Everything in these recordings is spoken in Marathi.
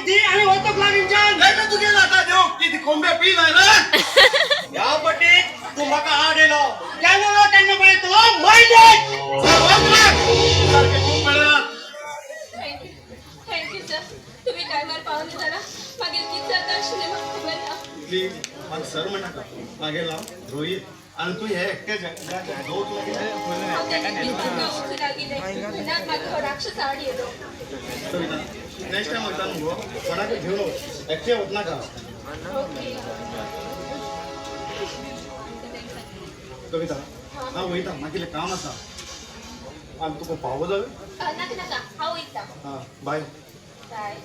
दी आणि होतो प्लानिंग नाही तर तू गेला आता देऊ किती कोंब्या पी नाही ना या पट्टी तू मका आडेलो त्यामुळे त्यांना मिळतो माहिती सारखे खूप मिळणार थँक्यू सर तुम्ही टायमर पाहून जरा मागील किती दर्शने खबर ना प्लीज मला सर म्हणा का मागे लाव रोहित आणि तू हे एकटे दोन राक्षस आडी येतो नेक्स्ट टाइम होता नको कोणाकडे घेऊन एकटे होत ना का कविता हा वैता मागील काम असा आणि तुका पाव जावे नका नका हा होईता हा बाय बाय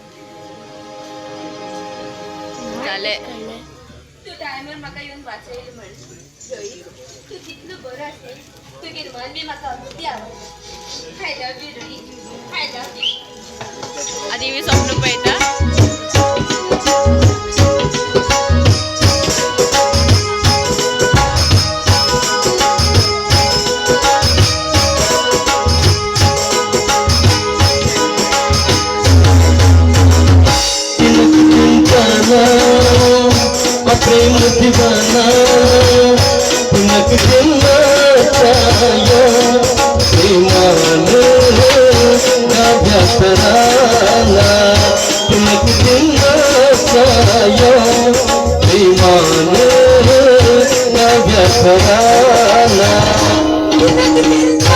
झाले तू टायमर म्हाका येऊन वाचयले म्हण रोहित तू तितलं बरं असेल तुगे मन बी म्हाका अगदी आवडलं I love you Rohit I love you आधी मी स्वप्न पाहिजे प्रेम दीवाना तुमक दिलना चायो प्रेमान गाभ्या तराना तुमक दिलना चायो प्रेमान गाभ्या तराना तुमक दिलना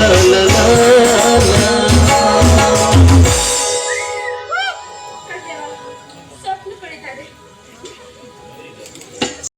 la la la